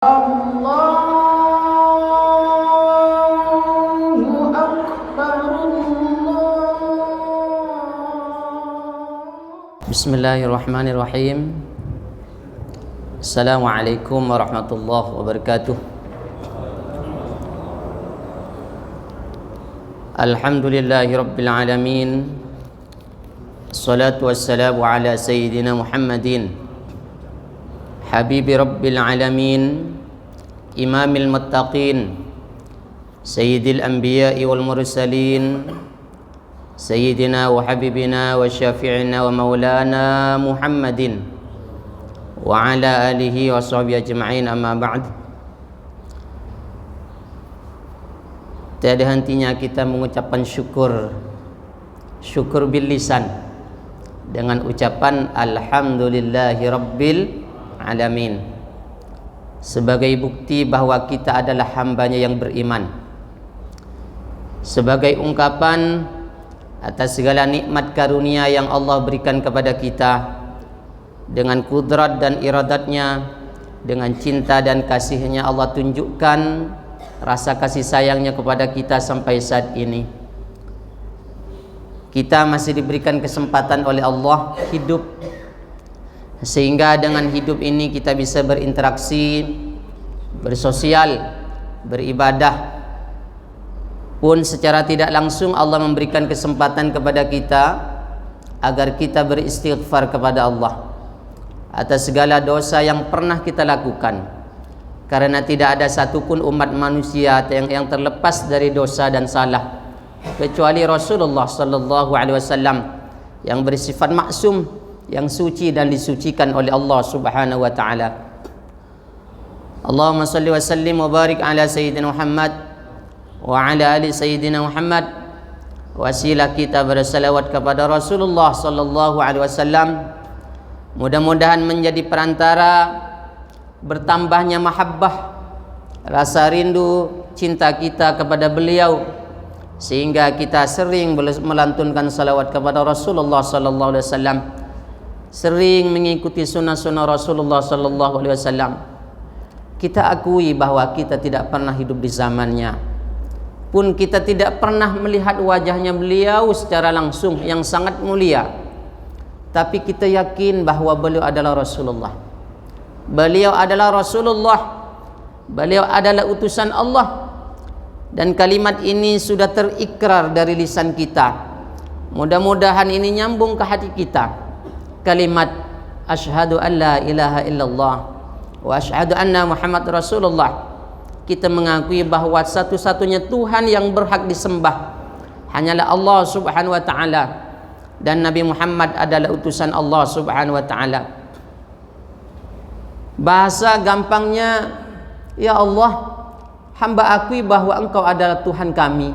Allahu Akbar, Bismillahirrahmanirrahim. Assalamualaikum warahmatullahi wabarakatuh. Alhamdulillahi rabbil alamin. Assalatu wassalamu ala sayyidina Muhammadin habibi rabbil alamin, imamil muttaqin, sayyidil anbiya'i wal mursalin, sayyidina wa habibina wa syafi'ina wa maulana Muhammadin wa ala alihi wa sahbihi ajma'in, amma ba'd. Tiada hentinya kita mengucapkan syukur bil lisan dengan ucapan alhamdulillahi rabbil alamin, sebagai bukti bahwa kita adalah hambanya yang beriman, sebagai ungkapan atas segala nikmat karunia yang Allah berikan kepada kita dengan kudrat dan iradatnya, dengan cinta dan kasihnya Allah tunjukkan rasa kasih sayangnya kepada kita sampai saat ini. Kita masih diberikan kesempatan oleh Allah hidup, sehingga dengan hidup ini kita bisa berinteraksi, bersosial, beribadah. Pun secara tidak langsung Allah memberikan kesempatan kepada kita agar kita beristighfar kepada Allah atas segala dosa yang pernah kita lakukan, karena tidak ada satupun umat manusia yang terlepas dari dosa dan salah kecuali Rasulullah sallallahu alaihi wasallam yang bersifat maksum, yang suci dan disucikan oleh Allah Subhanahu wa taala. Allahumma salli wa sallim wa barik ala sayyidina Muhammad wa ala ali sayyidina Muhammad. Wasilah kita bersalawat kepada Rasulullah sallallahu alaihi wasallam mudah-mudahan menjadi perantara bertambahnya mahabbah, rasa rindu, cinta kita kepada beliau, sehingga kita sering melantunkan salawat kepada Rasulullah sallallahu alaihi wasallam, sering mengikuti sunnah-sunnah Rasulullah sallallahu alaihi wasallam. Kita akui bahwa kita tidak pernah hidup di zamannya, pun kita tidak pernah melihat wajahnya beliau secara langsung yang sangat mulia, tapi kita yakin bahwa beliau adalah Rasulullah. Beliau adalah Rasulullah, beliau adalah utusan Allah, dan kalimat ini sudah terikrar dari lisan kita. Mudah-mudahan ini nyambung ke hati kita. Kalimat asyhadu an la ilaha illallah wa asyhadu anna Muhammad Rasulullah. Kita mengakui bahwa satu-satunya Tuhan yang berhak disembah hanyalah Allah Subhanahu wa taala, dan Nabi Muhammad adalah utusan Allah Subhanahu wa taala. Bahasa gampangnya, ya Allah, hamba akui bahwa Engkau adalah Tuhan kami.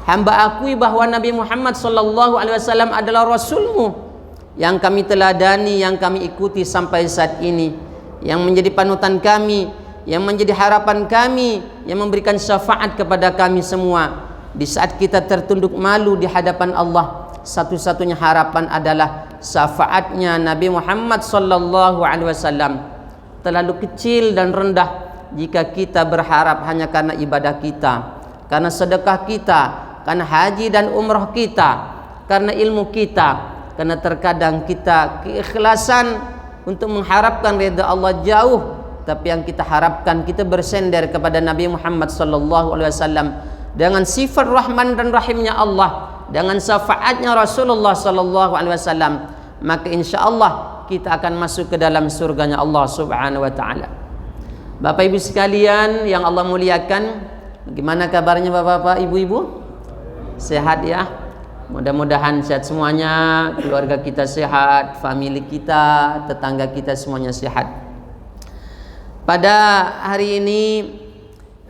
Hamba akui bahwa Nabi Muhammad sallallahu alaihi wasallam adalah Rasul-Mu yang kami teladani, yang kami ikuti sampai saat ini, yang menjadi panutan kami, yang menjadi harapan kami, yang memberikan syafaat kepada kami semua di saat kita tertunduk malu di hadapan Allah. Satu-satunya harapan adalah syafaatnya Nabi Muhammad sallallahu alaihi wasallam. Terlalu kecil dan rendah jika kita berharap hanya karena ibadah kita, karena sedekah kita, karena haji dan umrah kita, karena ilmu kita. Karena terkadang kita keikhlasan untuk mengharapkan ridha Allah jauh, tapi yang kita harapkan kita bersender kepada Nabi Muhammad sallallahu alaihi wasallam dengan sifat Rahman dan Rahimnya Allah, dengan syafaatnya Rasulullah sallallahu alaihi wasallam, maka insyaallah kita akan masuk ke dalam surganya Allah Subhanahu wa taala. Bapak Ibu sekalian yang Allah muliakan, bagaimana kabarnya Bapak-bapak, Ibu-ibu? Sehat ya? Mudah-mudahan sehat semuanya, keluarga kita sehat, famili kita, tetangga kita semuanya sehat. Pada hari ini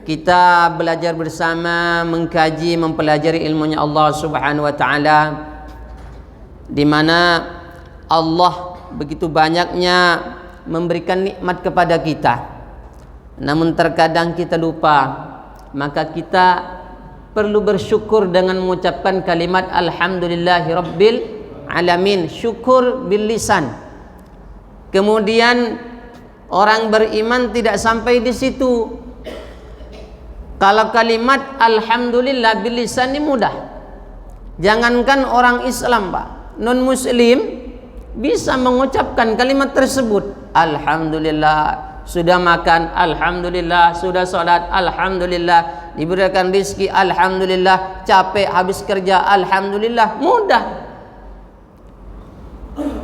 kita belajar bersama, mengkaji, mempelajari ilmunya Allah Subhanahu wa taala, di mana Allah begitu banyaknya memberikan nikmat kepada kita. Namun terkadang kita lupa, maka kita perlu bersyukur dengan mengucapkan kalimat alhamdulillahi rabbil alamin, syukur bil lisan. Kemudian Orang beriman tidak sampai di situ. Kalau kalimat alhamdulillah bil lisan ini mudah. Jangankan orang Islam, Pak, non muslim bisa mengucapkan kalimat tersebut. Alhamdulillah, sudah makan, alhamdulillah, sudah sholat, alhamdulillah, diberikan rizki, alhamdulillah, capek habis kerja, alhamdulillah, mudah.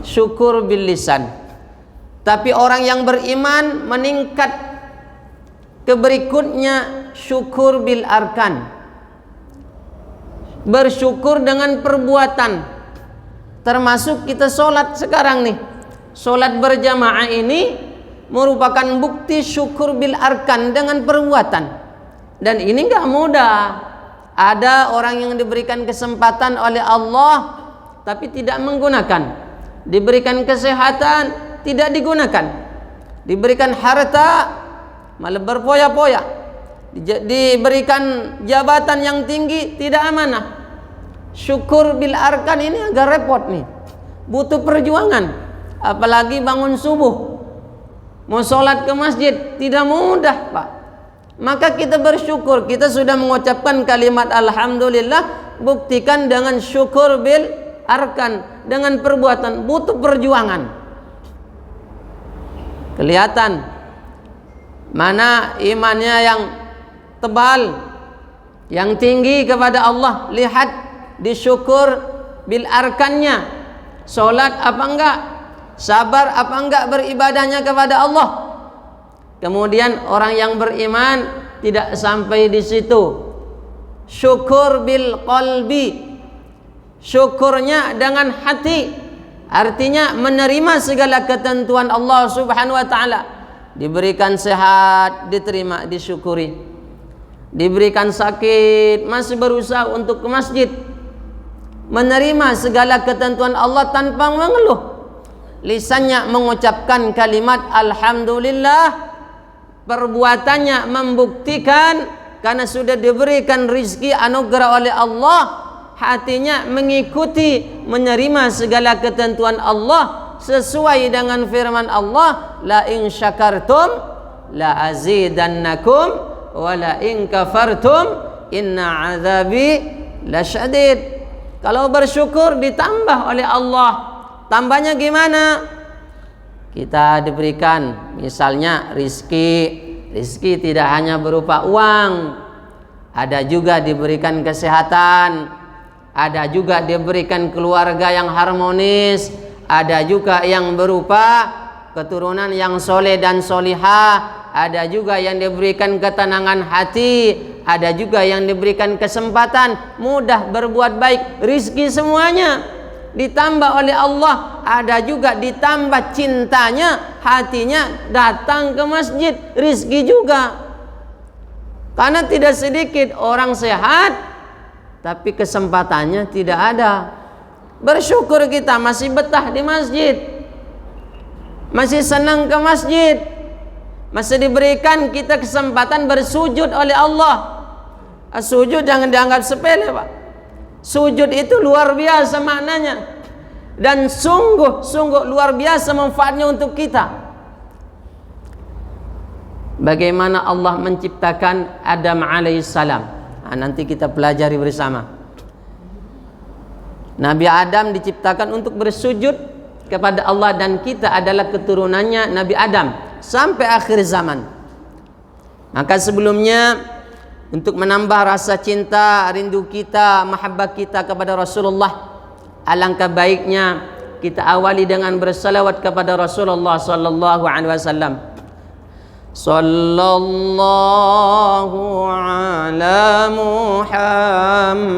Syukur bil lisan. Tapi orang yang beriman meningkat ke berikutnya, syukur bil arkan. Bersyukur dengan perbuatan. Termasuk kita sholat sekarang nih. Sholat berjamaah ini merupakan bukti syukur bil arkan dengan perbuatan. Dan ini enggak mudah. Ada orang yang diberikan kesempatan oleh Allah tapi tidak menggunakan. Diberikan kesehatan, tidak digunakan. Diberikan harta, malah berpoya-poya. Diberikan jabatan yang tinggi, tidak amanah. Syukur bil arkan ini agak repot nih. Butuh perjuangan. Apalagi bangun subuh, mau sholat ke masjid, tidak mudah, Pak. Maka kita bersyukur. Kita sudah mengucapkan kalimat alhamdulillah, buktikan dengan syukur bil arkan, dengan perbuatan. Butuh perjuangan. Kelihatan mana imannya yang tebal, yang tinggi kepada Allah. Lihat di syukur bil arkannya. Sholat apa enggak, sabar apa enggak beribadahnya kepada Allah. Kemudian orang yang beriman tidak sampai di situ. Syukur bil qalbi. Syukurnya dengan hati. Artinya menerima segala ketentuan Allah Subhanahu wa taala. Diberikan sehat, diterima, disyukuri. Diberikan sakit, masih berusaha untuk ke masjid. Menerima segala ketentuan Allah tanpa mengeluh. Lisannya mengucapkan kalimat alhamdulillah, perbuatannya membuktikan karena sudah diberikan rizki anugerah oleh Allah, hatinya mengikuti, menerima segala ketentuan Allah sesuai dengan firman Allah, la in syakartum la azidannakum wa la in kafartum inna azabi lasyadid. Kalau bersyukur ditambah oleh Allah. Tambahnya gimana? Kita diberikan misalnya rizki. Rizki tidak hanya berupa uang, ada juga diberikan kesehatan, ada juga diberikan keluarga yang harmonis, ada juga yang berupa keturunan yang soleh dan solihah, ada juga yang diberikan ketenangan hati, ada juga yang diberikan kesempatan mudah berbuat baik. Rizki semuanya ditambah oleh Allah. Ada juga ditambah cintanya, hatinya datang ke masjid, rizki juga. Karena tidak sedikit orang sehat tapi kesempatannya tidak ada. Bersyukur kita masih betah di masjid, masih senang ke masjid, masih diberikan kita kesempatan bersujud oleh Allah. Sujud jangan dianggap sepele, Pak. Sujud itu luar biasa maknanya, dan sungguh luar biasa manfaatnya untuk kita. Bagaimana Allah menciptakan Adam alaihissalam, nanti kita pelajari bersama. Nabi Adam diciptakan untuk bersujud kepada Allah, dan kita adalah keturunannya Nabi Adam sampai akhir zaman. Maka sebelumnya, untuk menambah rasa cinta, rindu kita, mahabbah kita kepada Rasulullah, alangkah baiknya kita awali dengan bersalawat kepada Rasulullah sallallahu alaihi wasallam. Sallallahu ala Muhammad,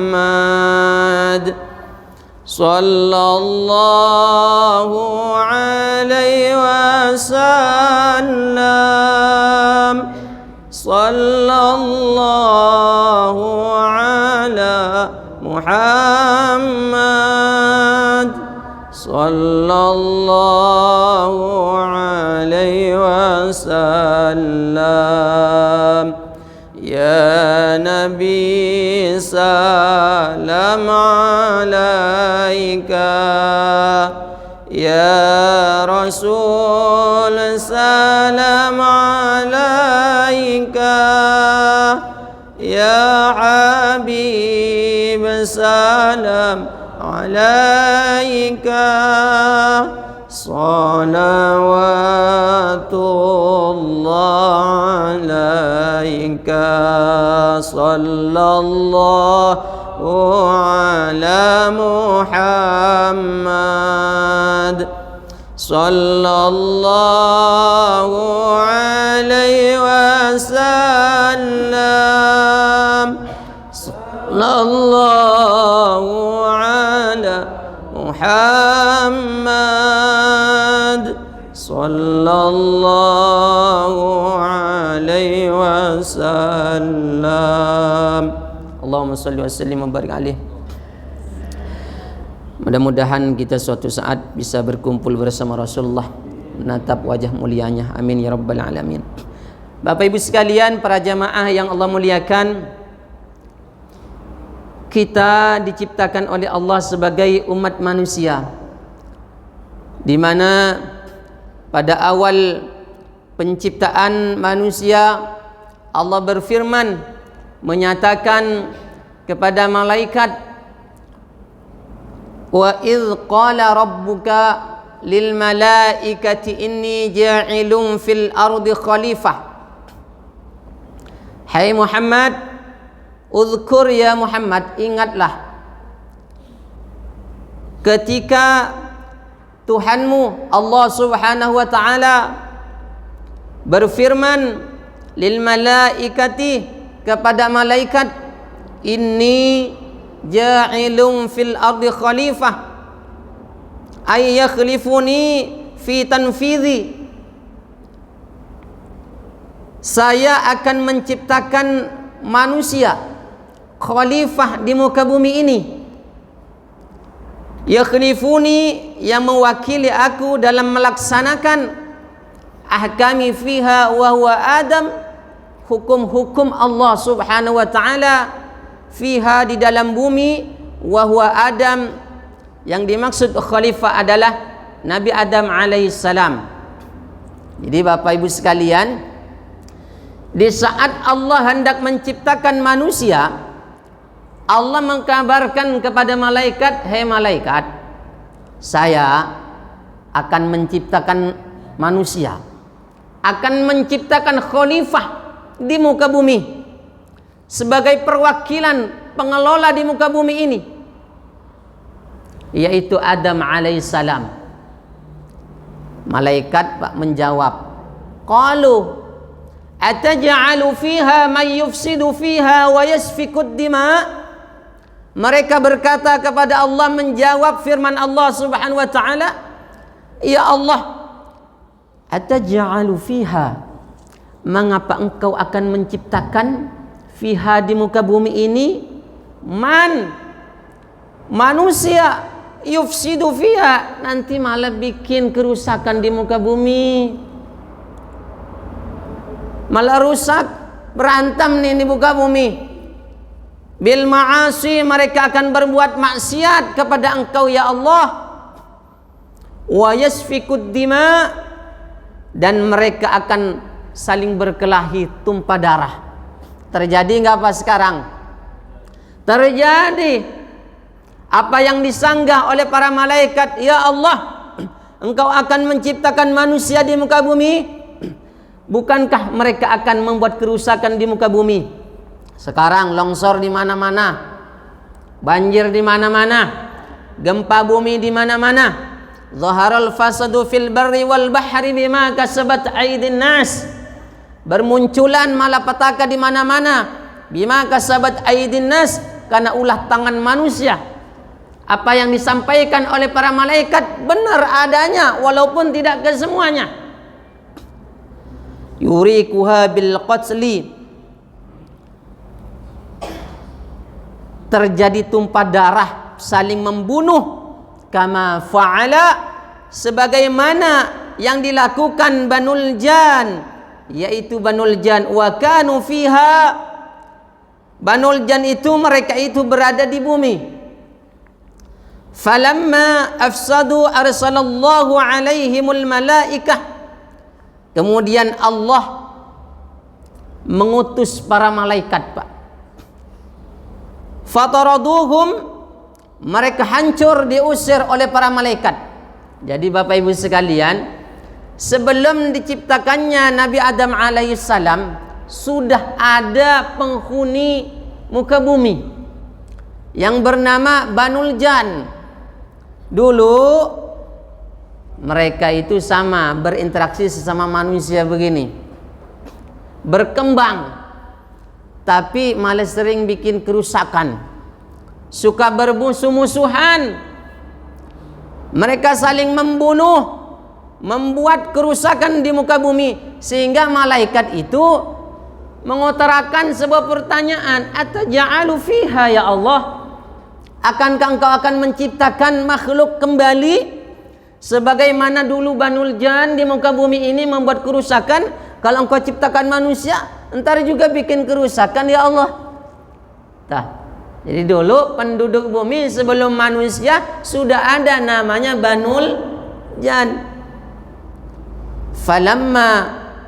sallallahu alaihi wasallam, sallallahu ala Muhammad, sallallahu alaihi wasallam. Ya Nabi salam alaika, Ya Rasul salam alaika, Ya Habib salam alaika, salawatullah alaika, sallallahu ala Muhammad, sallallahu alaihi wasallam, sallallahu ala Muhammad, sallallahu alaihi wasallam. Allahumma salli wa sallim wa barik alaih. Mudah-mudahan kita suatu saat bisa berkumpul bersama Rasulullah, menatap wajah mulianya. Amin ya rabbal alamin. Bapak Ibu sekalian, para jamaah yang Allah muliakan, kita diciptakan oleh Allah sebagai umat manusia, di mana pada awal penciptaan manusia Allah berfirman menyatakan kepada malaikat, wa idh qala rabbuka lil malaikati inni ja'ilun fil ardi khalifah. Hai Muhammad, uzkur ya Muhammad, ingatlah ketika Tuhanmu Allah Subhanahu wa taala berfirman lil malaikati, kepada malaikat, inni ja'ilun fil ardi khalifah, ay yakhlifuni fi tanfidhi, saya akan menciptakan manusia khalifah di muka bumi ini. Yakhlifuni, yang mewakili aku dalam melaksanakan ahkami fiha wa huwa Adam, hukum-hukum Allah Subhanahu wa taala fiha, di dalam bumi, wa huwa Adam, yang dimaksud khalifah adalah Nabi Adam alaihi salam. Jadi Bapak Ibu sekalian, di saat Allah hendak menciptakan manusia, Allah mengkabarkan kepada malaikat, "Hei malaikat, saya akan menciptakan manusia, akan menciptakan khalifah di muka bumi sebagai perwakilan pengelola di muka bumi ini, yaitu Adam alaihissalam." Malaikat menjawab, qalu ataj'alu fiha man yufsidu fiha wa yasfikud dima. Mereka berkata kepada Allah, menjawab firman Allah Subhanahu wa taala, ya Allah, ataj'alu fiha, mengapa engkau akan menciptakan fiha, di muka bumi ini, manusia, yufsidu fiha, nanti malah bikin kerusakan di muka bumi, malah rusak, berantem nih di muka bumi. Bil ma'asi, mereka akan berbuat maksiat kepada engkau ya Allah. Wa yasfikud dima, dan mereka akan saling berkelahi, tumpah darah. Terjadi nggak apa sekarang? Terjadi. Apa yang disanggah oleh para malaikat, ya Allah, engkau akan menciptakan manusia di muka bumi, bukankah mereka akan membuat kerusakan di muka bumi? Sekarang longsor di mana-mana, banjir di mana-mana, gempa bumi di mana-mana. Zaharal fasadu fil barri wal bahri bima kasabat aydin nas. Bermunculan malapetaka di mana-mana, bima kasabat aydin nas, karena ulah tangan manusia. Apa yang disampaikan oleh para malaikat benar adanya, walaupun tidak kesemuanya. Yurikuha bil qatli, terjadi tumpah darah, saling membunuh, kama fa'ala, sebagaimana yang dilakukan Banul Jan, yaitu Banul Jan, wa kanu fiha, Banul Jan itu mereka itu berada di bumi. Falamma afsadu arsalallahu alaihimul malaikah. Kemudian Allah mengutus para malaikat, Pak. Fataraduhum, mereka hancur, diusir oleh para malaikat. Jadi Bapak Ibu sekalian, sebelum diciptakannya Nabi Adam alaihissalam, sudah ada penghuni muka bumi yang bernama Banul Jan. Dulu mereka itu sama, berinteraksi sesama manusia begini, berkembang, tapi malah sering bikin kerusakan, suka bermusuh-musuhan. Mereka saling membunuh, membuat kerusakan di muka bumi, sehingga malaikat itu mengutarakan sebuah pertanyaan, ataja'alu fiha ya Allah, akankah engkau akan menciptakan makhluk kembali sebagaimana dulu Banul Jan di muka bumi ini membuat kerusakan? Kalau engkau ciptakan manusia, entar juga bikin kerusakan ya Allah. Jadi dulu penduduk bumi sebelum manusia sudah ada namanya Banul Jan. Falamma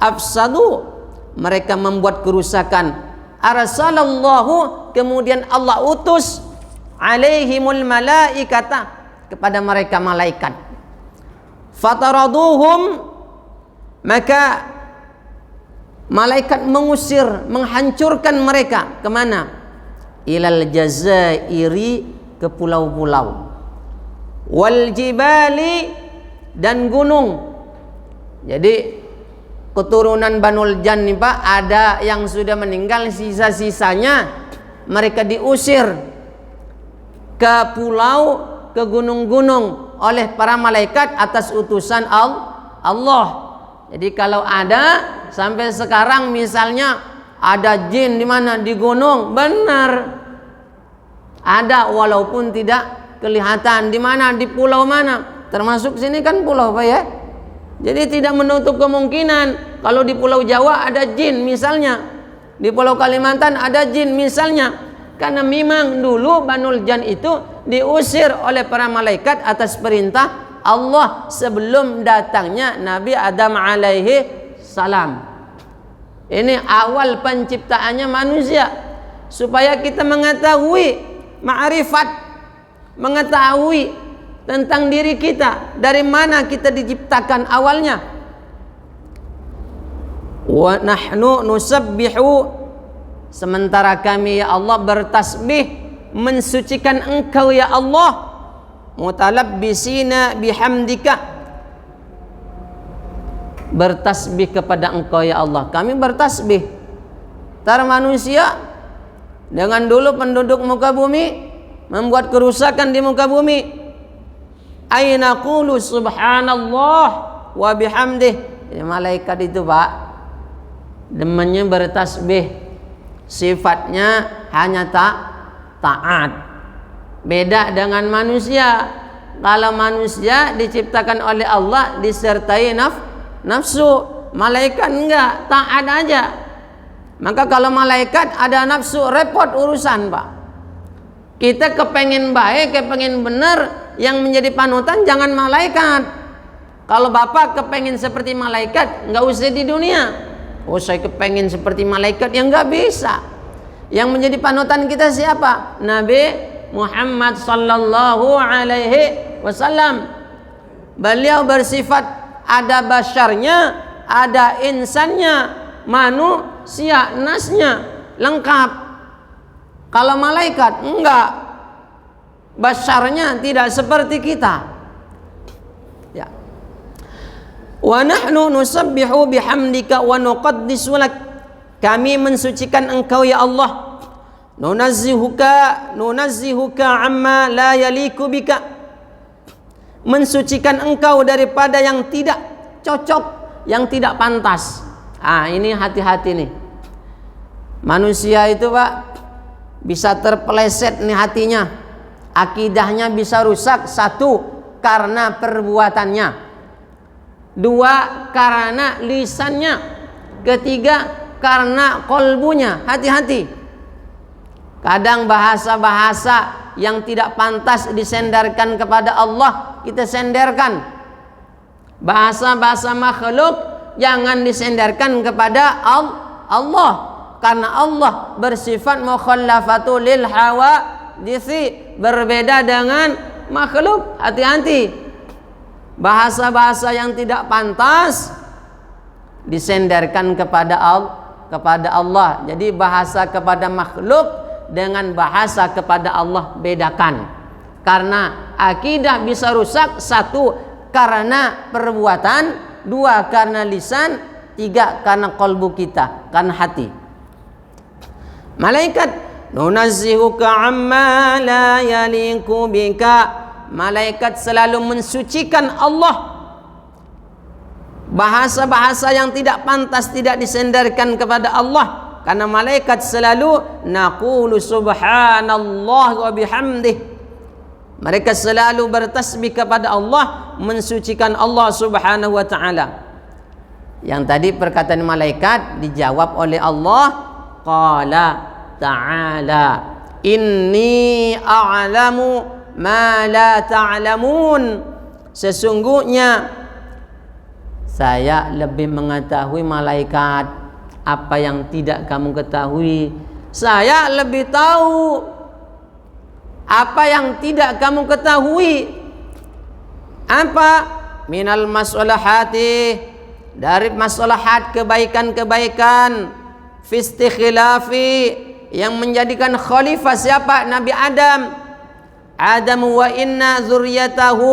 afsadu, mereka membuat kerusakan, arsalallahu, kemudian Allah utus alaihimul malaikata, kepada mereka malaikat. Fataraduhum, maka malaikat mengusir, menghancurkan mereka. Kemana? Ilal jazairi, ke pulau-pulau. Wal jibali, dan gunung. Jadi keturunan Banul Jan nih Pak, ada yang sudah meninggal, sisa-sisanya mereka diusir ke pulau, ke gunung-gunung oleh para malaikat atas utusan Allah. Jadi kalau ada sampai sekarang misalnya ada jin di mana, di gunung, benar ada, walaupun tidak kelihatan. Di mana, di pulau mana, termasuk sini kan pulau Pak ya. Jadi tidak menutup kemungkinan kalau di Pulau Jawa ada jin misalnya, di Pulau Kalimantan ada jin misalnya. Karena memang dulu Banul Jan itu diusir oleh para malaikat atas perintah Allah sebelum datangnya Nabi Adam alaihi salam. Ini awal penciptaannya manusia, supaya kita mengetahui ma'rifat, mengetahui tentang diri kita, dari mana kita diciptakan awalnya. Wa nahnu nusabbihu, sementara kami ya Allah bertasbih, mensucikan Engkau ya Allah, mutalabbisina bihamdika, bertasbih kepada Engkau ya Allah. Kami bertasbih. Tar manusia dengan dulu penduduk muka bumi membuat kerusakan di muka bumi, aina qulu subhanallah wa bihamdih. Ini malaikat itu Pak, demennya bertasbih, sifatnya hanya taat. Beda dengan manusia. Kalau manusia diciptakan oleh Allah disertai nafsu, malaikat enggak, taat aja. Maka kalau malaikat ada nafsu, repot urusan Pak. Kita kepengen baik, kepengen benar, yang menjadi panutan jangan malaikat. Kalau Bapak kepengen seperti malaikat, enggak usah di dunia. Oh saya kepengen seperti malaikat, yang enggak bisa. Yang menjadi panutan kita siapa? Nabi Muhammad sallallahu alaihi wasallam. Beliau bersifat ada basyarnya, ada insannya, manusia, nasnya, lengkap. Kalau malaikat enggak, basyarnya tidak seperti kita. Ya. Wa nahnu nusabbihu bihamdika wa nuqaddisu lak, kami mensucikan Engkau ya Allah, nunazzihuka amma la yaliku bika, mensucikan Engkau daripada yang tidak cocok, yang tidak pantas. Ini hati-hati nih. Manusia itu Pak bisa terpeleset nih hatinya, akidahnya bisa rusak. Satu, karena perbuatannya. Dua, karena lisannya. Ketiga, karena kolbunya. Hati-hati. Kadang bahasa-bahasa yang tidak pantas disendarkan kepada Allah kita sendarkan. Bahasa-bahasa makhluk jangan disendarkan kepada Allah, karena Allah bersifat mukhallafatul lil hawaditsi, berbeda dengan makhluk. Hati-hati, bahasa-bahasa yang tidak pantas disendarkan kepada Allah. Jadi bahasa kepada makhluk dengan bahasa kepada Allah bedakan, karena akidah bisa rusak: satu, karena perbuatan; dua, karena lisan; tiga, karena kalbu kita, karena hati. Malaikat, nunazzihuka amma la yaliku bika, malaikat selalu mensucikan Allah. Bahasa-bahasa yang tidak pantas tidak disendarkan kepada Allah, karena malaikat selalu naqulu subhanallah wa bihamdih. Mereka selalu bertasbih kepada Allah, mensucikan Allah Subhanahu wa taala. Yang tadi perkataan malaikat dijawab oleh Allah, qala ta'ala inni a'lamu ma la ta'lamun. Sesungguhnya saya lebih mengetahui malaikat apa yang tidak kamu ketahui. Saya lebih tahu apa yang tidak kamu ketahui. Apa? Minal maslahati, dari maslahat kebaikan-kebaikan. Fi khilafi, yang menjadikan khalifah siapa? Nabi Adam. Adam wa inna dzurriyyatahu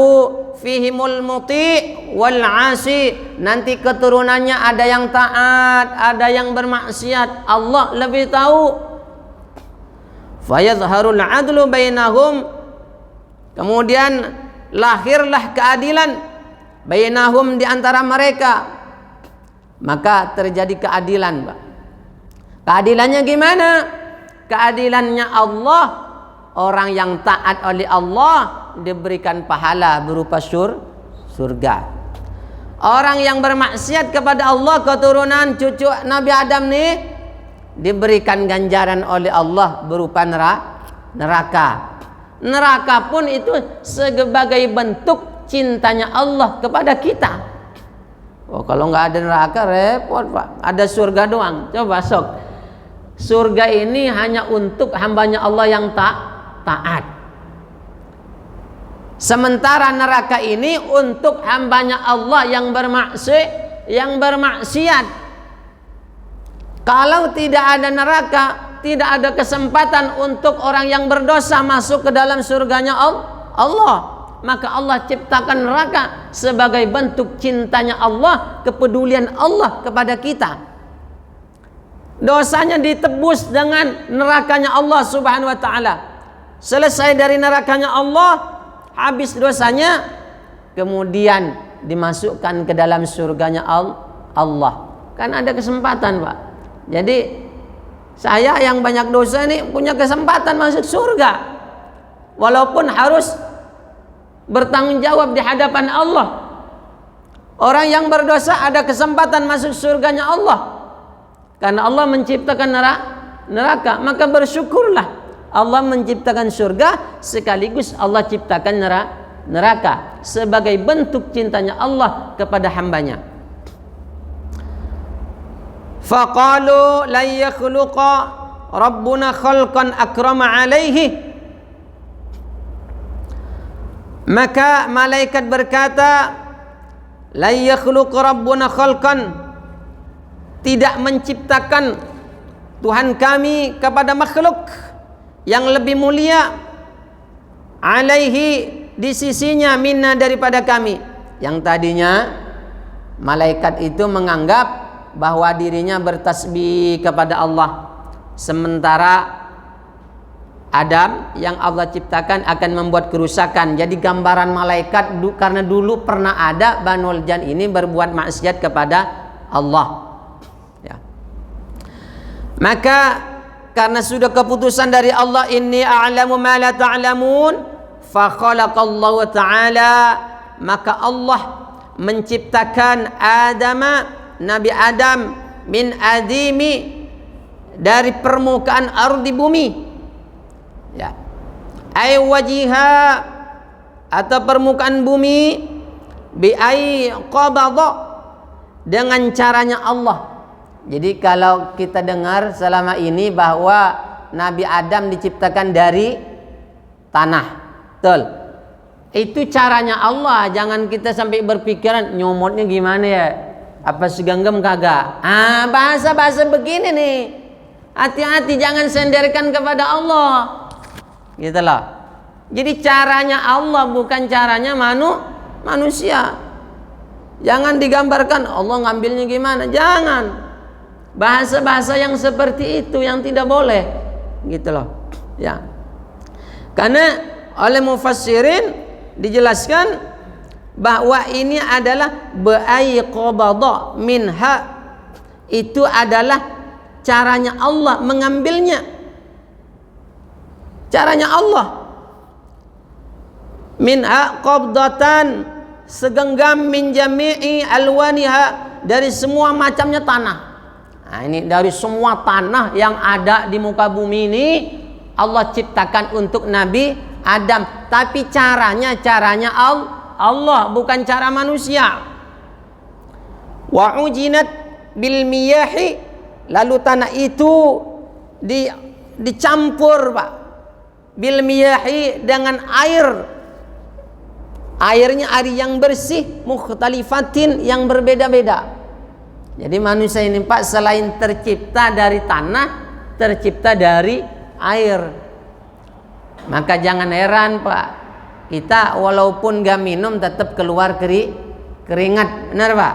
fihimul muti' wal 'asi. Nanti keturunannya ada yang taat, ada yang bermaksiat. Allah lebih tahu. Fayadharul adlu bainahum, kemudian lahirlah keadilan bainahum, di antara mereka. Maka terjadi keadilan, Pak. Keadilannya gimana? Keadilannya Allah, orang yang taat oleh Allah diberikan pahala berupa surga. Orang yang bermaksiat kepada Allah, keturunan cucu Nabi Adam nih, diberikan ganjaran oleh Allah berupa neraka. Neraka pun itu sebagai bentuk cintanya Allah kepada kita. Oh, kalau nggak ada neraka repot, Pak. Ada surga doang. Coba sok. Surga ini hanya untuk hambanya Allah yang taat. Sementara neraka ini untuk hambanya Allah yang bermaksiat. Kalau tidak ada neraka, tidak ada kesempatan untuk orang yang berdosa masuk ke dalam surganya Allah. Maka Allah ciptakan neraka sebagai bentuk cintanya Allah, kepedulian Allah kepada kita. Dosanya ditebus dengan nerakanya Allah Subhanahu wa taala. Selesai dari nerakanya Allah, habis dosanya, kemudian dimasukkan ke dalam surganya Allah. Kan ada kesempatan, Pak. Jadi saya yang banyak dosa ini punya kesempatan masuk surga, walaupun harus bertanggung jawab di hadapan Allah. Orang yang berdosa ada kesempatan masuk surganya Allah, karena Allah menciptakan neraka. Maka bersyukurlah, Allah menciptakan surga sekaligus Allah ciptakan neraka sebagai bentuk cintanya Allah kepada hambanya. Faqalu la yakhluqa rabbuna khalqan akrama alaihi. Maka malaikat berkata, la yakhluqa rabbuna khalqan, tidak menciptakan Tuhan kami kepada makhluk yang lebih mulia, alaihi, di sisinya, minna, daripada kami. Yang tadinya malaikat itu menganggap bahwa dirinya bertasbih kepada Allah, sementara Adam yang Allah ciptakan akan membuat kerusakan. Jadi gambaran malaikat, karena dulu pernah ada Banul Jan ini berbuat maksiat kepada Allah, ya. Maka karena sudah keputusan dari Allah, inni a'lamu ma la ta'lamun, fa khalaqallahu ta'ala, maka Allah menciptakan Nabi Adam min adimi, dari permukaan ardi bumi, ya. ay wajiha, atau permukaan bumi, bi ay qabadha, dengan caranya Allah. Jadi kalau kita dengar selama ini bahwa Nabi Adam diciptakan dari tanah, betul? Itu caranya Allah. Jangan kita sampai berpikiran nyomotnya gimana ya, apa segenggam kagak. Bahasa-bahasa begini nih, hati-hati, jangan senderkan kepada Allah, gitu loh. Jadi caranya Allah, bukan caranya manusia. Jangan digambarkan Allah ngambilnya gimana, jangan. Bahasa-bahasa yang seperti itu yang tidak boleh, gitu loh ya. Karena oleh mufassirin dijelaskan bahwa ini adalah ba'ay qabadha minha, itu adalah caranya Allah mengambilnya, caranya Allah. Minha qabdatan, segenggam, min jami'i alwaniha, dari semua macamnya tanah. Nah, ini dari semua tanah yang ada di muka bumi ini Allah ciptakan untuk Nabi Adam. Tapi caranya Allah, bukan cara manusia. Wa ujinat bil miyahi, lalu tanah itu dicampur, Pak, bil miyahi, dengan air. Airnya air yang bersih, mukhtalifatin, yang berbeda-beda. Jadi manusia ini, Pak, selain tercipta dari tanah, tercipta dari air. Maka jangan heran, Pak, kita walaupun gak minum tetap keluar keringat, benar Pak?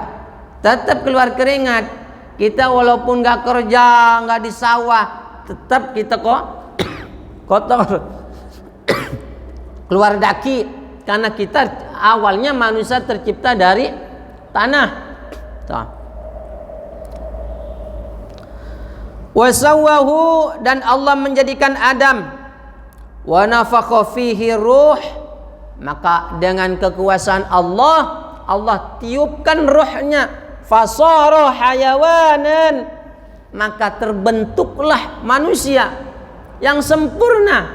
Tetap keluar keringat. Kita walaupun gak kerja, gak di sawah, tetap kita kok kotor, keluar daki, karena kita awalnya manusia tercipta dari tanah. Tuh. Wasawahu, dan Allah menjadikan Adam, wa nafakha fihi ruh, maka dengan kekuasaan Allah, Allah tiupkan ruhnya, fasara hayawanan, maka terbentuklah manusia yang sempurna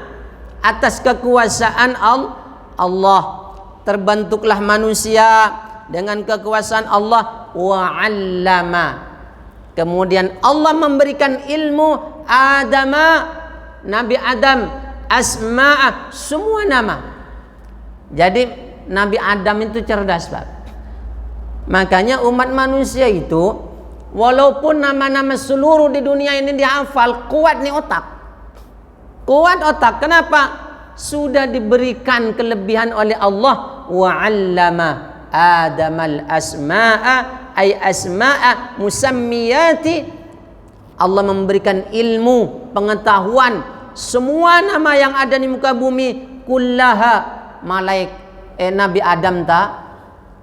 atas kekuasaan Allah. Terbentuklah manusia dengan kekuasaan Allah. Wa 'allama, kemudian Allah memberikan ilmu Nabi Adam, asma'a, semua nama. Jadi Nabi Adam itu cerdas, Pak. Makanya umat manusia itu walaupun nama-nama seluruh di dunia ini dihafal, kuat nih otak. Kuat otak. Kenapa? Sudah diberikan kelebihan oleh Allah. Wa 'allama Adamal asma'a, ay asma'a musammiyati. Allah memberikan ilmu, pengetahuan, semua nama yang ada di muka bumi, kullaha, Nabi Adam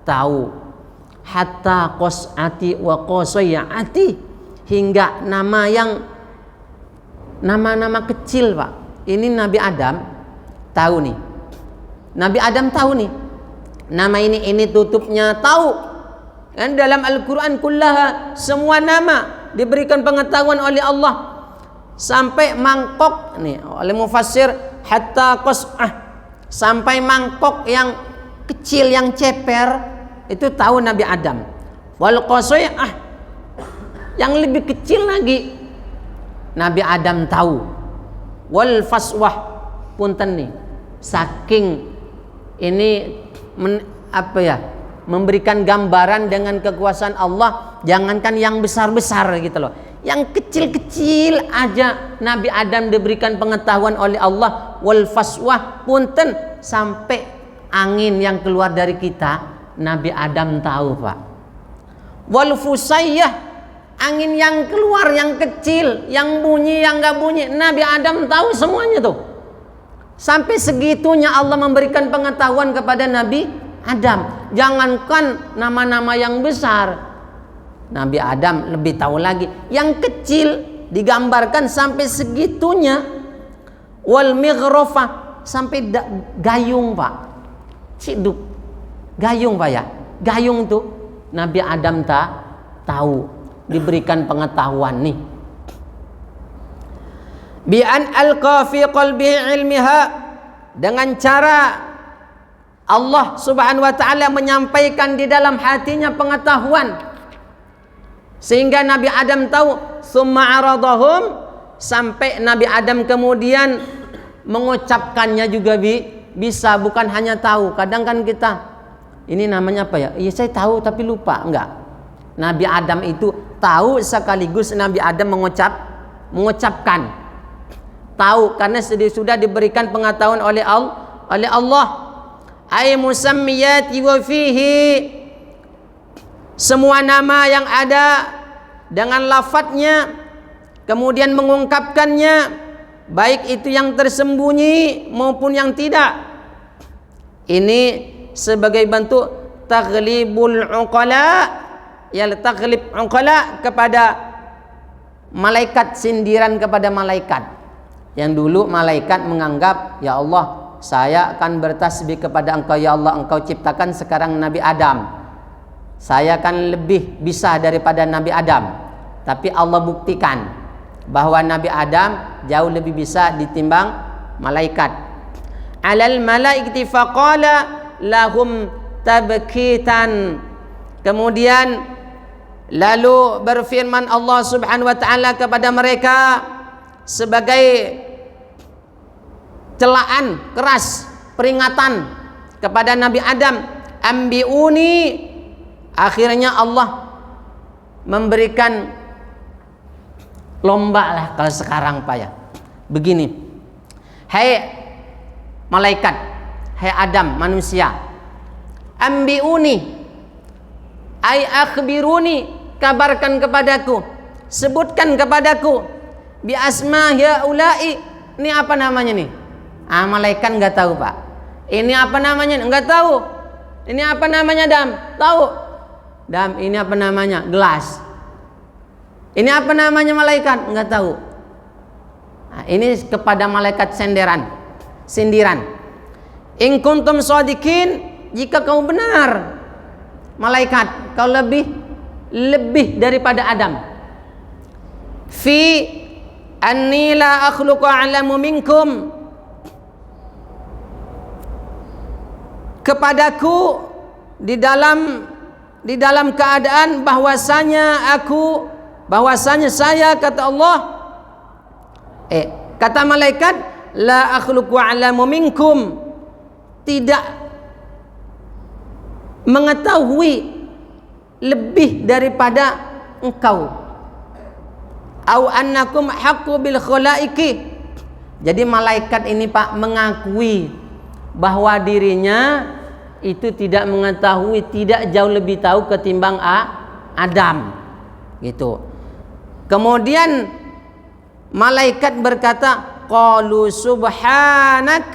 tahu. Hatta qas'ati wa qasayati, hingga nama-nama kecil, Pak. Ini Nabi Adam tahu nih. Nabi Adam tahu nih. Nama ini tutupnya tahu. Dan dalam Al-Quran kullaha, semua nama diberikan pengetahuan oleh Allah. Sampai mangkok nih, oleh mufassir, hatta qas'ah, sampai mangkok yang kecil, yang ceper, itu tahu Nabi Adam. Wal qasayah, yang lebih kecil lagi Nabi Adam tahu. Wal faswah, punten nih, saking ini memberikan gambaran dengan kekuasaan Allah. Jangankan yang besar-besar gitu loh, yang kecil-kecil aja Nabi Adam diberikan pengetahuan oleh Allah. Wal faswah, punten, sampai angin yang keluar dari kita Nabi Adam tahu, Pak. Wal fusayyah, angin yang keluar, yang kecil, yang bunyi, yang gak bunyi, Nabi Adam tahu semuanya tuh. Sampai segitunya Allah memberikan pengetahuan kepada Nabi Adam. Jangankan nama-nama yang besar, Nabi Adam lebih tahu lagi. Yang kecil digambarkan sampai segitunya. Wal mighrafa, sampai gayung, Pak. Ciduk, gayung, Pak ya. Gayung tuh Nabi Adam tahu, diberikan pengetahuan nih. Bi an alqa fi qalbihi ilmiha, dengan cara Allah Subhanahu wa taala menyampaikan di dalam hatinya pengetahuan, sehingga Nabi Adam tahu. Summa aradahum, sampai Nabi Adam kemudian mengucapkannya juga bisa, bukan hanya tahu. Kadang kan kita, ini namanya apa ya? Iya saya tahu tapi lupa. Enggak. Nabi Adam itu tahu sekaligus Nabi Adam mengucapkan. Tahu karena sudah diberikan pengetahuan oleh Allah. Ay musammiyati wa fihi, semua nama yang ada dengan lafadznya, kemudian mengungkapkannya, baik itu yang tersembunyi maupun yang tidak. Ini sebagai bentuk taghlibul uqala, ya taghlib uqala kepada malaikat, sindiran kepada malaikat. Yang dulu malaikat menganggap, ya Allah, saya akan bertasbih kepada Engkau ya Allah, Engkau ciptakan sekarang Nabi Adam, saya akan lebih bisa daripada Nabi Adam. Tapi Allah buktikan bahwa Nabi Adam jauh lebih bisa ditimbang malaikat. Alal malaikati faqala lahum tabkitan. Kemudian lalu berfirman Allah Subhanahu wa taala kepada mereka sebagai celaan keras, peringatan kepada Nabi Adam, ambiuni. Akhirnya Allah memberikan lomba lah kalau sekarang Pak ya. Begini, hai malaikat, hai Adam manusia, ambiuni, ay akhbiruni, kabarkan kepadaku, sebutkan kepadaku, bi asma haula'i. Ini apa namanya nih? Malaikat nggak tahu Pak. Ini apa namanya? Nggak tahu. Ini apa namanya Dam? Tahu. Dam, ini apa namanya? Gelas. Ini apa namanya malaikat? Nggak tahu. Ini kepada malaikat sindiran. In kuntum shadiqin, jika kau benar malaikat, kau lebih daripada Adam. Fi anni la akhluqu a'lamu minkum, kepadaku di dalam keadaan bahwasanya saya, kata Allah, kata malaikat, la akhluqu a'lamu minkum, tidak mengetahui lebih daripada engkau. Au annakum haqqu bil khalaiki. Jadi malaikat ini Pak mengakui bahwa dirinya itu tidak mengetahui, tidak jauh lebih tahu ketimbang Adam gitu. Kemudian malaikat berkata, qalu subhanak,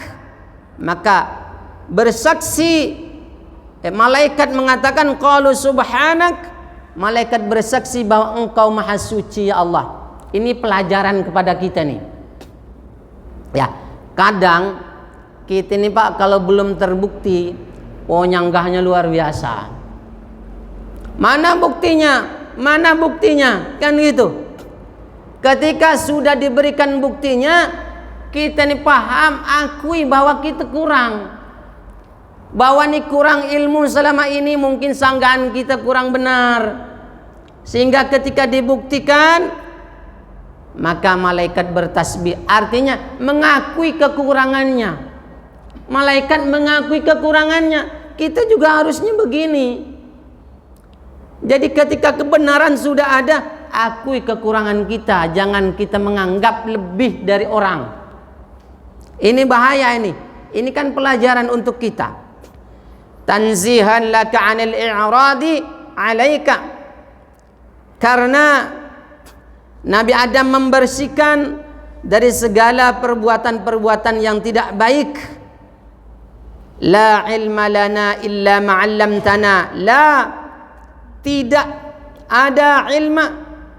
maka bersaksi, malaikat mengatakan qalu subhanak, malaikat bersaksi bahwa engkau maha suci ya Allah. Ini pelajaran kepada kita nih ya. Kadang kita ini Pak kalau belum terbukti, nyanggahnya luar biasa. Mana buktinya? Mana buktinya? Kan gitu. Ketika sudah diberikan buktinya, kita ini paham, akui bahwa kita kurang, bahwa ini kurang ilmu selama ini, mungkin sanggaan kita kurang benar, sehingga ketika dibuktikan maka malaikat bertasbih, artinya mengakui kekurangannya. Malaikat mengakui kekurangannya, kita juga harusnya begini. Jadi ketika kebenaran sudah ada, akui kekurangan kita, jangan kita menganggap lebih dari orang. Ini bahaya ini. Ini kan pelajaran untuk kita. Tanzihan laka 'anil i'radi 'alaika. Karena Nabi Adam membersihkan dari segala perbuatan-perbuatan yang tidak baik. La ilma lana illa ma'allamtana. La, tidak ada ilmu,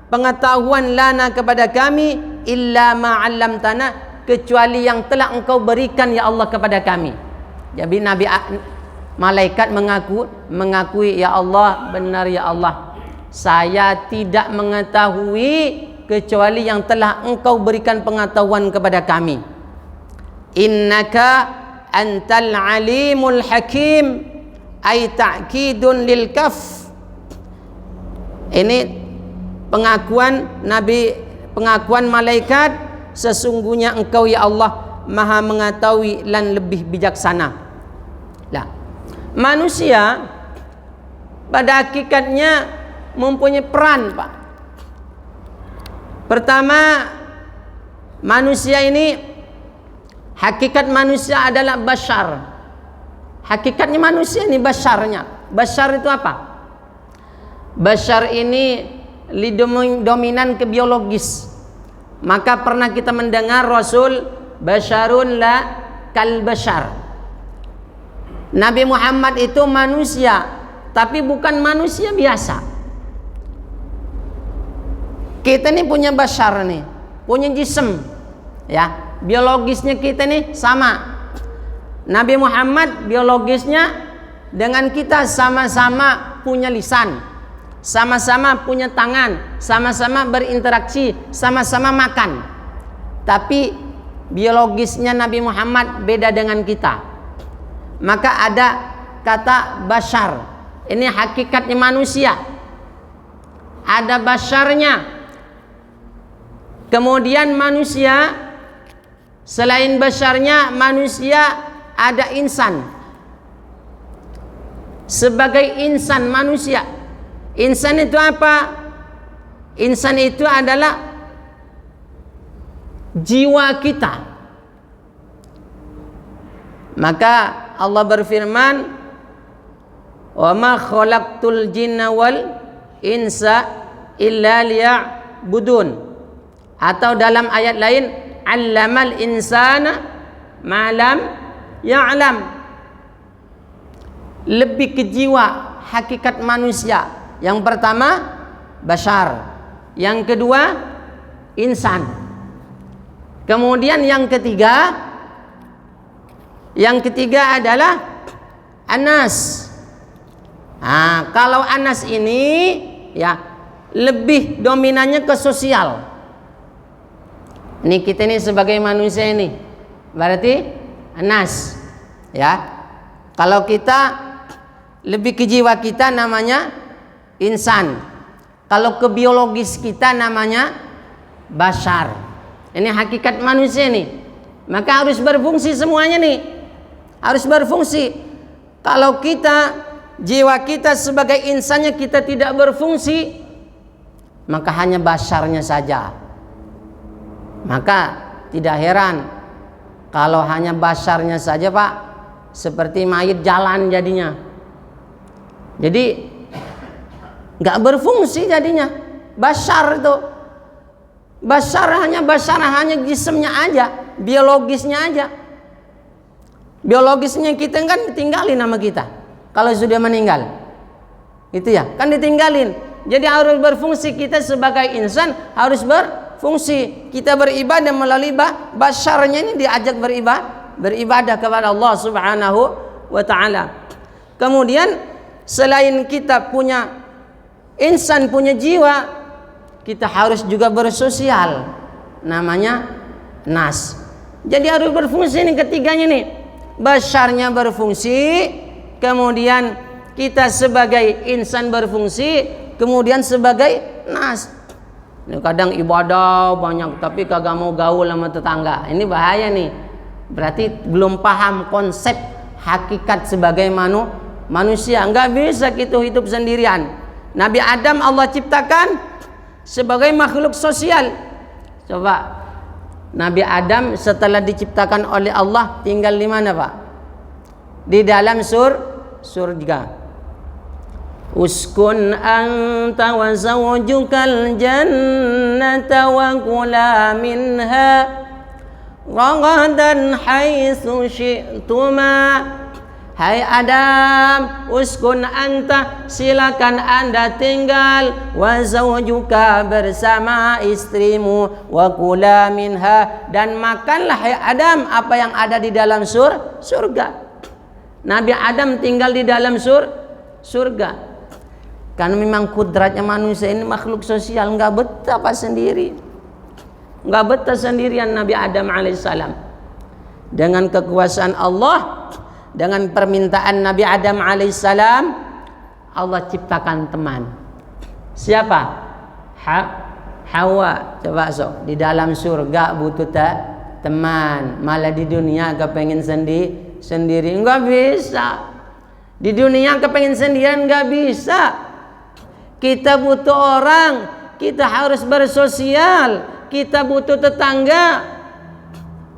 pengetahuan lana kepada kami, illa ma'allamtana, kecuali yang telah engkau berikan ya Allah kepada kami. Jadi malaikat mengakui ya Allah, benar ya Allah, saya tidak mengetahui kecuali yang telah engkau berikan pengetahuan kepada kami. Innaka antal alimul hakim, ay ta'kidun lil kaf. Ini pengakuan Nabi, pengakuan malaikat, sesungguhnya engkau ya Allah maha mengetahui dan lebih bijaksana. Lah, manusia pada hakikatnya mempunyai peran, Pak. Pertama, manusia ini, hakikat manusia adalah bashar. Hakikatnya manusia ini basharnya. Bashar itu apa? Bashar ini dominan ke biologis. Maka pernah kita mendengar Rasul, basharun la kal bashar. Nabi Muhammad itu manusia, tapi bukan manusia biasa. Kita ini punya bashar nih, punya jism, ya, biologisnya kita nih sama. Nabi Muhammad biologisnya dengan kita sama-sama punya lisan, sama-sama punya tangan, sama-sama berinteraksi, sama-sama makan. Tapi biologisnya Nabi Muhammad beda dengan kita. Maka ada kata bashar. Ini hakikatnya manusia. Ada basharnya. Kemudian manusia, selain basharnya, manusia ada insan. Sebagai insan manusia, insan itu apa? Insan itu adalah jiwa kita. Maka Allah berfirman, wa ma khalaqtul jinna wal insa illa liya'budun. Atau dalam ayat lain, allamal insana ma lam ya'lam. Lebih ke jiwa, hakikat manusia. Yang pertama bashar, yang kedua insan, kemudian yang ketiga adalah anas. Nah, kalau anas ini ya lebih dominannya ke sosial. Ini kita ini sebagai manusia ini berarti anas, ya. Kalau kita lebih ke jiwa kita namanya insan. Kalau ke biologis kita namanya bashar. Ini hakikat manusia nih. Maka harus berfungsi semuanya nih. Harus berfungsi. Kalau kita, jiwa kita sebagai insannya kita tidak berfungsi, maka hanya basharnya saja. Maka tidak heran kalau hanya basharnya saja, Pak, seperti mayit jalan jadinya. Jadi nggak berfungsi jadinya. Bashar itu, bashar hanya jisimnya aja, biologisnya aja. Biologisnya kita kan ditinggalin sama kita kalau sudah meninggal. Itu ya, kan ditinggalin. Jadi harus berfungsi, kita sebagai insan harus berfungsi. Kita beribadah melalui basharnya ini, diajak beribadah kepada Allah Subhanahu wa taala. Kemudian selain kita punya insan, punya jiwa, kita harus juga bersosial. Namanya nas. Jadi harus berfungsi nih ketiganya nih. Basharnya berfungsi, kemudian kita sebagai insan berfungsi, kemudian sebagai nas. Ini kadang ibadah banyak tapi kagak mau gaul sama tetangga. Ini bahaya nih. Berarti belum paham konsep hakikat sebagai manusia. Enggak bisa kita hidup sendirian. Nabi Adam Allah ciptakan sebagai makhluk sosial. Coba, Nabi Adam setelah diciptakan oleh Allah tinggal di mana, Pak? Di dalam surga. Uskun anta wa zawjukal jannata wa kula minha ragadan haitsu syi'tuma. Hai Adam, uskun anta, silakan Anda tinggal, wa zawjuka, bersama istrimu, wa kula minha, dan makanlah hai Adam apa yang ada di dalam surga. Nabi Adam tinggal di dalam surga. Karena memang kudratnya manusia ini makhluk sosial, nggak betah pas sendiri, nggak betah sendirian Nabi Adam alaihissalam. dengan kekuasaan Allah, dengan permintaan Nabi Adam alaihissalam, Allah ciptakan teman. Siapa? Hawa. Coba sok, di dalam surga butuh teman, malah di dunia kepengen sendiri, enggak bisa. Di dunia kepengen sendirian enggak bisa. Kita butuh orang, kita harus bersosial, kita butuh tetangga.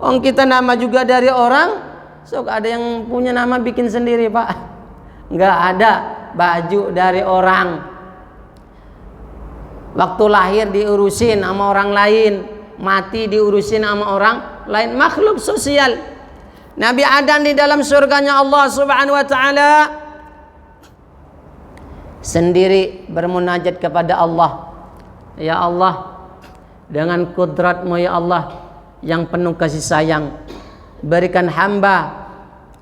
Kita nama juga dari orang, sok ada yang punya nama bikin sendiri, Pak? Enggak ada. Baju dari orang, waktu lahir diurusin sama orang lain, mati diurusin sama orang lain. Makhluk sosial. Nabi Adam di dalam surganya Allah Subhanahu wa taala sendiri bermunajat kepada Allah. Ya Allah, dengan kudrat-Mu ya Allah yang penuh kasih sayang, berikan hamba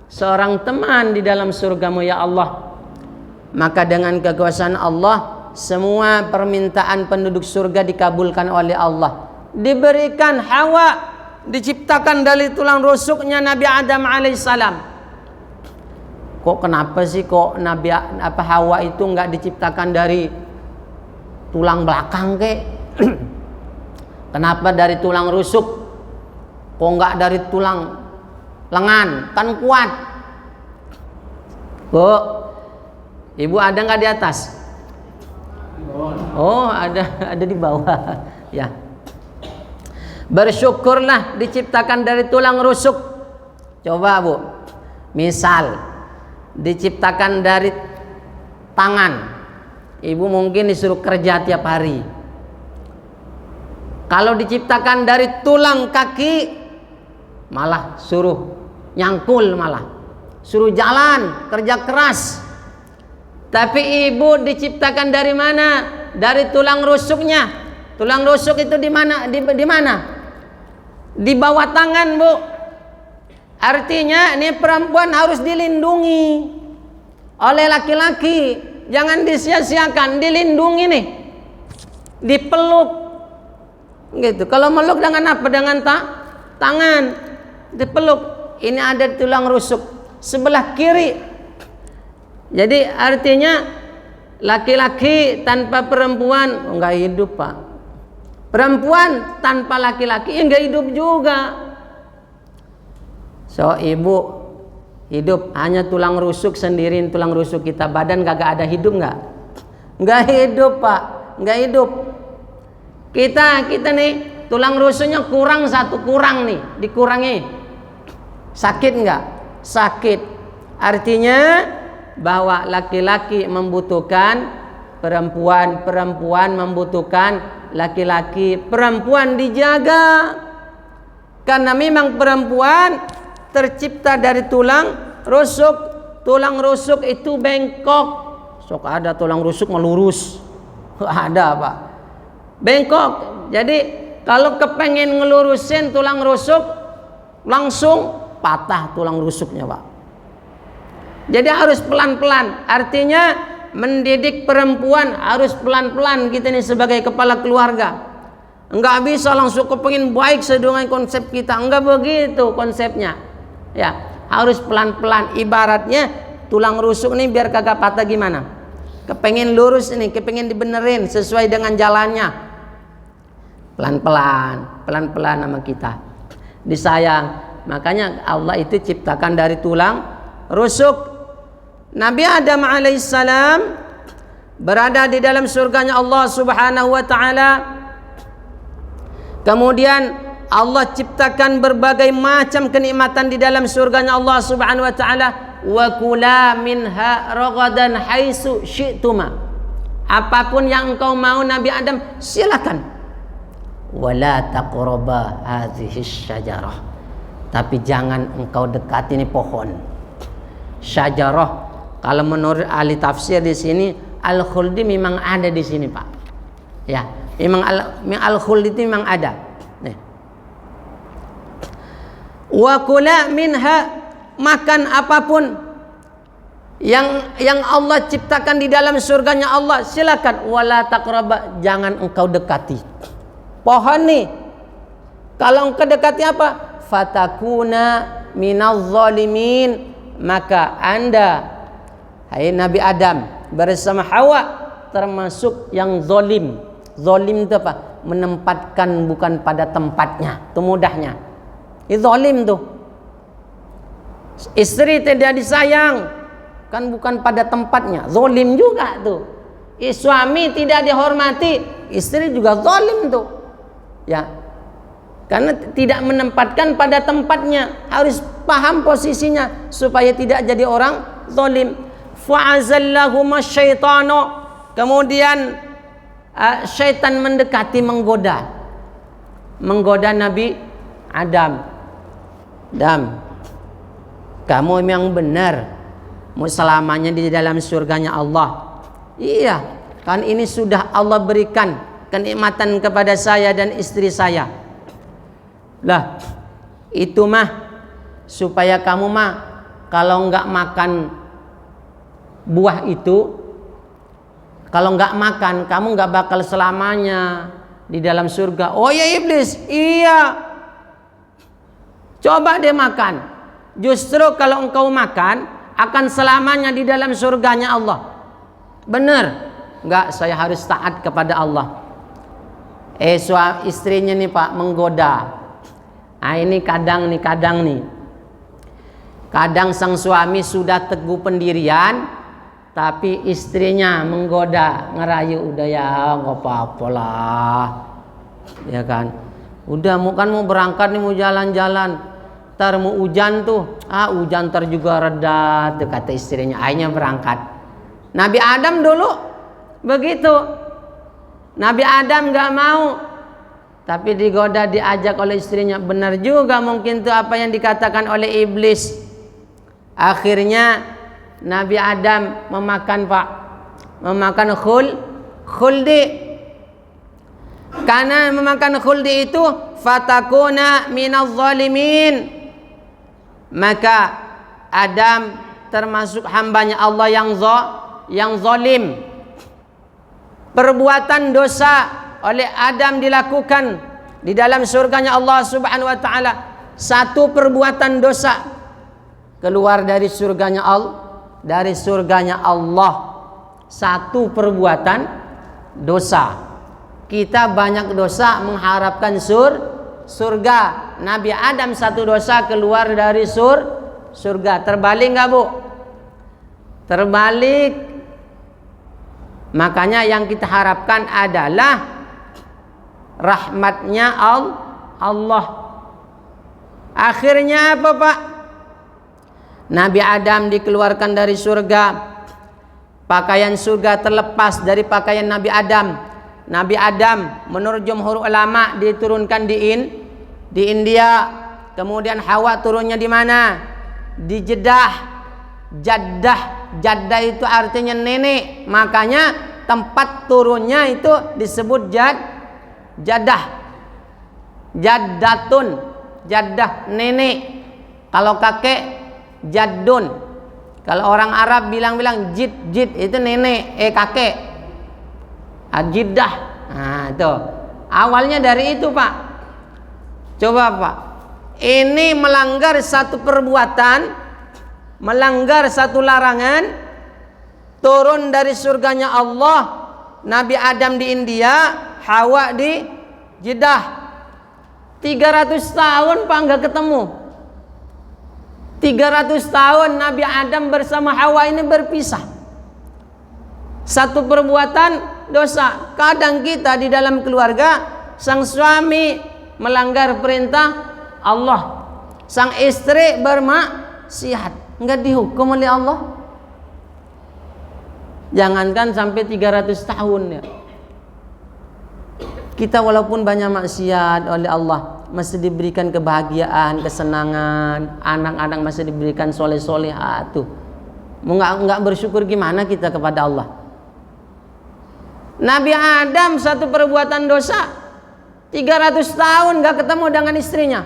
seorang teman di dalam surga-Mu ya Allah. Maka dengan kekuasaan Allah, semua permintaan penduduk surga dikabulkan oleh Allah. Diberikan Hawa, diciptakan dari tulang rusuknya Nabi Adam alaihissalam. Kok kenapa sih kok Hawa itu nggak diciptakan dari tulang belakang kek? Kenapa dari tulang rusuk? Kok nggak dari tulang lengan? Kan kuat. Kok Ibu ada nggak di atas? Oh, ada di bawah. Ya. Bersyukurlah diciptakan dari tulang rusuk. Coba Bu, misal diciptakan dari tangan, Ibu mungkin disuruh kerja tiap hari. Kalau diciptakan dari tulang kaki, malah suruh nyangkul, malah suruh jalan, kerja keras. Tapi Ibu diciptakan dari mana? Dari tulang rusuknya. Tulang rusuk itu di mana? Di mana? Di bawah tangan, Bu. Artinya ini perempuan harus dilindungi oleh laki-laki. Jangan disia-siakan, dilindungi nih. Dipeluk. Gitu. Kalau meluk dengan apa? Dengan tangan. Dipeluk. Ini ada tulang rusuk sebelah kiri. Jadi artinya laki-laki tanpa perempuan enggak hidup, Pak. Perempuan tanpa laki-laki enggak hidup juga. So Ibu hidup hanya tulang rusuk sendirian, tulang rusuk kita, badan kagak ada hidup enggak? Enggak hidup, Pak. Enggak hidup. Kita nih tulang rusuknya kurang nih, dikurangi. Sakit enggak? Sakit. Artinya bahwa laki-laki membutuhkan perempuan, perempuan membutuhkan laki-laki, perempuan dijaga karena memang perempuan tercipta dari tulang rusuk. Tulang rusuk itu bengkok. Sok ada tulang rusuk melurus, ada Pak, bengkok. Jadi kalau kepengen ngelurusin tulang rusuk, langsung patah tulang rusuknya, Pak. Jadi harus pelan-pelan. Artinya mendidik perempuan harus pelan-pelan kita nih sebagai kepala keluarga. Enggak bisa langsung kepengen baik sesuai dengan konsep kita. Enggak begitu konsepnya. Ya, harus pelan-pelan. Ibaratnya tulang rusuk nih biar kagak patah gimana? Kepengen lurus ini, kepengen dibenerin sesuai dengan jalannya. Pelan-pelan, pelan-pelan sama kita. Disayang. Makanya Allah itu ciptakan dari tulang rusuk. Nabi Adam alaihissalam berada di dalam surganya Allah Subhanahu wa taala. Kemudian Allah ciptakan berbagai macam kenikmatan di dalam surganya Allah Subhanahu wa taala. Wa kula minha ragadan haitsu syi'tuma. Apapun yang engkau mau Nabi Adam, silakan. Wala taqraba hadhihi syajarah. Tapi jangan engkau dekati ini pohon. Syajarah, kalau menurut ahli tafsir di sini al-khuldi memang ada di sini, Pak. Ya, memang al-khuldi itu memang ada. Nih. Wa kula minha, makan apapun yang Allah ciptakan di dalam surganya Allah, silakan. Wala taqraba, jangan engkau dekati. Pohon nih, kalau engkau dekati apa? Fatakuna minaz zalimin, maka Anda, hai Nabi Adam bersama Hawa, termasuk yang zalim. Zalim itu apa? Menempatkan bukan pada tempatnya. Itu mudahnya. Itu zalim tuh. Istri tidak disayang, kan bukan pada tempatnya. Zalim juga tuh. Suami tidak dihormati, istri juga zalim tuh. Ya. Karena tidak menempatkan pada tempatnya. Harus paham posisinya supaya tidak jadi orang zalim. Fa'azallahuma syaitanu, kemudian syaitan mendekati, menggoda Nabi Adam. Kamu memang benar mau selamanya di dalam surganya Allah. Iya, kan ini sudah Allah berikan kenikmatan kepada saya dan istri saya. Lah, itu mah supaya kamu mah kalau nggak makan buah itu, kalau nggak makan kamu nggak bakal selamanya di dalam surga. Oh ya iblis, iya. Coba deh makan. Justru kalau engkau makan akan selamanya di dalam surganya Allah. Benar? Nggak, saya harus taat kepada Allah. Istrinya nih Pak menggoda. Nah ini kadang nih. Kadang sang suami sudah teguh pendirian, tapi istrinya menggoda, ngerayu, udah ya nggak apa-apa lah, ya kan? Udah mau berangkat nih, mau jalan-jalan, ntar mau hujan tuh, hujan ntar juga reda, tuh kata istrinya, akhirnya berangkat. Nabi Adam dulu begitu, Nabi Adam nggak mau, tapi digoda, diajak oleh istrinya. Benar juga mungkin tuh apa yang dikatakan oleh iblis. Akhirnya Nabi Adam memakan khuldi. Karena memakan khuldi itu fatakuna minaz zalimin, maka Adam termasuk hambanya Allah yang zalim. Perbuatan dosa oleh Adam dilakukan di dalam surganya Allah Subhanahu wa taala. Satu perbuatan dosa keluar dari surganya Allah, satu perbuatan dosa. Kita banyak dosa mengharapkan surga. Nabi Adam satu dosa keluar dari surga. Terbalik nggak Bu? Terbalik. Makanya yang kita harapkan adalah rahmatnya Allah. Akhirnya apa Pak? Nabi Adam dikeluarkan dari surga. Pakaian surga terlepas dari pakaian Nabi Adam. Nabi Adam menurut jumhur ulama diturunkan di India. Kemudian Hawa turunnya di mana? Di Jeddah. Jaddah itu artinya nenek. Makanya tempat turunnya itu disebut Jaddah. Jaddatun. Jaddah nenek. Kalau kakek Jaddun. Kalau orang Arab bilang jid itu nenek, kakek. Jiddah. Nah, itu. Awalnya dari itu, Pak. Coba, Pak. Ini melanggar satu perbuatan, melanggar satu larangan, turun dari surganya Allah, Nabi Adam di India, Hawa di Jeddah. 300 tahun Pak nggak ketemu. 300 tahun Nabi Adam bersama Hawa ini berpisah. Satu perbuatan dosa. Kadang kita di dalam keluarga, sang suami melanggar perintah Allah, sang istri bermaksiat, nggak dihukum oleh Allah. Jangankan sampai 300 tahun ya. Kita walaupun banyak maksiat oleh Allah, masih diberikan kebahagiaan, kesenangan, anak-anak masih diberikan soleh-solehat tuh. Mau nggak bersyukur gimana kita kepada Allah? Nabi Adam satu perbuatan dosa 300 tahun nggak ketemu dengan istrinya.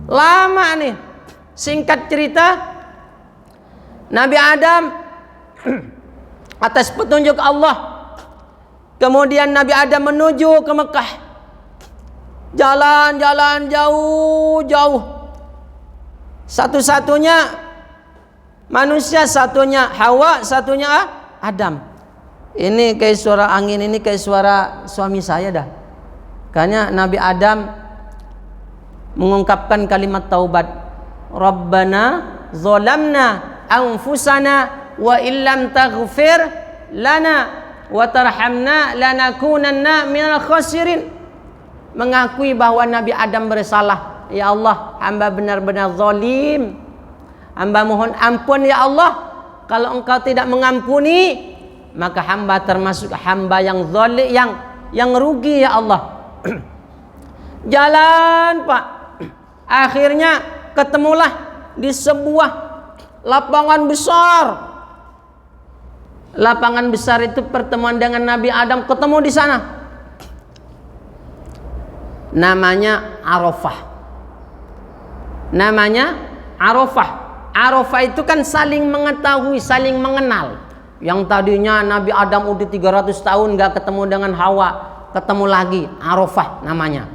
Lama nih. Singkat cerita, Nabi Adam atas petunjuk Allah, kemudian Nabi Adam menuju ke Mekah. Jalan-jalan jauh-jauh. Satu-satunya manusia, satunya Hawa, satunya Adam. Ini kayak suara angin, ini kayak suara suami saya dah. Karena Nabi Adam mengungkapkan kalimat taubat. Rabbana zalamna anfusana wa illam taghfir lana wa tarhamna lanakunanna minal khasirin. Mengakui bahwa Nabi Adam bersalah. Ya Allah, hamba benar-benar zalim. Hamba mohon ampun ya Allah. Kalau Engkau tidak mengampuni, maka hamba termasuk hamba yang zalim, yang rugi ya Allah. Jalan Pak. Akhirnya ketemulah di sebuah lapangan besar. Lapangan besar itu pertemuan dengan Nabi Adam, ketemu di sana. Namanya Arafah. Namanya Arafah. Arafah itu kan saling mengetahui, saling mengenal. Yang tadinya Nabi Adam udah 300 tahun gak ketemu dengan Hawa, ketemu lagi. Arafah namanya.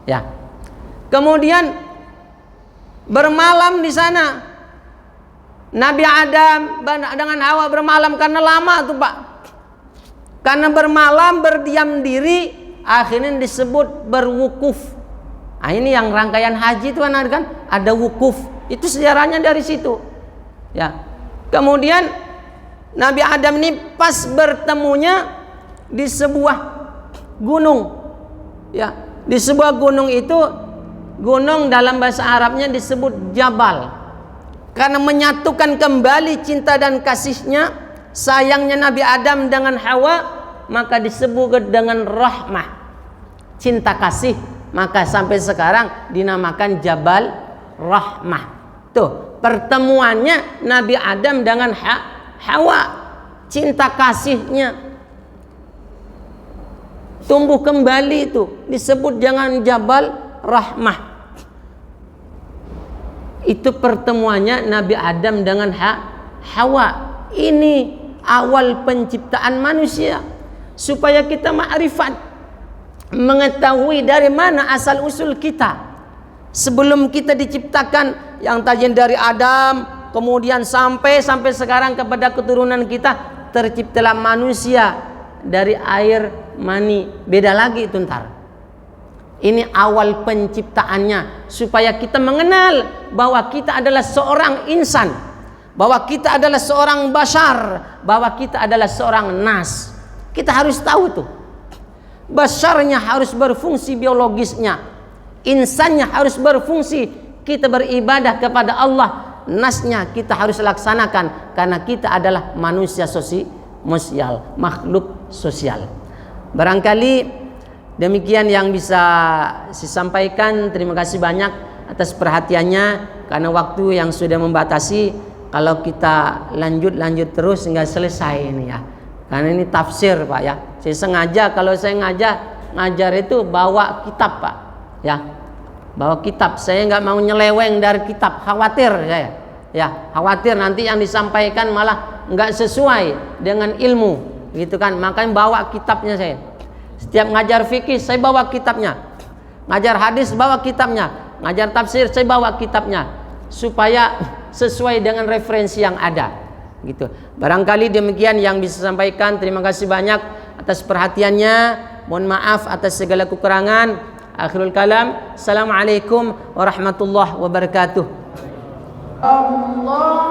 Ya. Kemudian bermalam di sana. Nabi Adam dengan Hawa bermalam karena lama tuh Pak. Karena bermalam, berdiam diri, akhirnya disebut berwukuf. Nah, ini yang rangkaian haji itu kan ada wukuf. Itu sejarahnya dari situ. Ya. Kemudian Nabi Adam ini pas bertemunya di sebuah gunung. Ya, di sebuah gunung itu, gunung dalam bahasa Arabnya disebut jabal. Karena menyatukan kembali cinta dan kasihnya, sayangnya Nabi Adam dengan Hawa, maka disebut dengan rahmah, cinta kasih. Maka sampai sekarang dinamakan Jabal Rahmah. Tuh, pertemuannya Nabi Adam dengan Hawa, cinta kasihnya tumbuh kembali, itu disebut dengan Jabal Rahmah. Itu pertemuannya Nabi Adam dengan Hawa. Ini awal penciptaan manusia, supaya kita ma'rifat, mengetahui dari mana asal usul kita. Sebelum kita diciptakan, yang tadinya dari Adam, kemudian sampai sekarang kepada keturunan kita, terciptalah manusia dari air mani. Beda lagi itu ntar. Ini awal penciptaannya, supaya kita mengenal bahwa kita adalah seorang insan, bahwa kita adalah seorang bashar, bahwa kita adalah seorang nas. Kita harus tahu tuh. Basharnya harus berfungsi biologisnya, insannya harus berfungsi kita beribadah kepada Allah. Nasnya kita harus laksanakan, karena kita adalah manusia sosial, makhluk sosial. Barangkali demikian yang bisa saya sampaikan. Terima kasih banyak atas perhatiannya, karena waktu yang sudah membatasi. Kalau kita lanjut terus nggak selesai ini ya. Karena ini tafsir Pak ya. Saya sengaja, kalau saya ngajar itu bawa kitab Pak ya, bawa kitab. Saya nggak mau nyeleweng dari kitab, khawatir saya ya, khawatir nanti yang disampaikan malah nggak sesuai dengan ilmu gitu kan. Makanya bawa kitabnya saya. Setiap ngajar fikih saya bawa kitabnya, ngajar hadis bawa kitabnya, ngajar tafsir saya bawa kitabnya, supaya sesuai dengan referensi yang ada gitu. Barangkali demikian yang bisa sampaikan. Terima kasih banyak atas perhatiannya. Mohon maaf atas segala kekurangan. Akhirul kalam. Assalamualaikum warahmatullahi wabarakatuh. Allah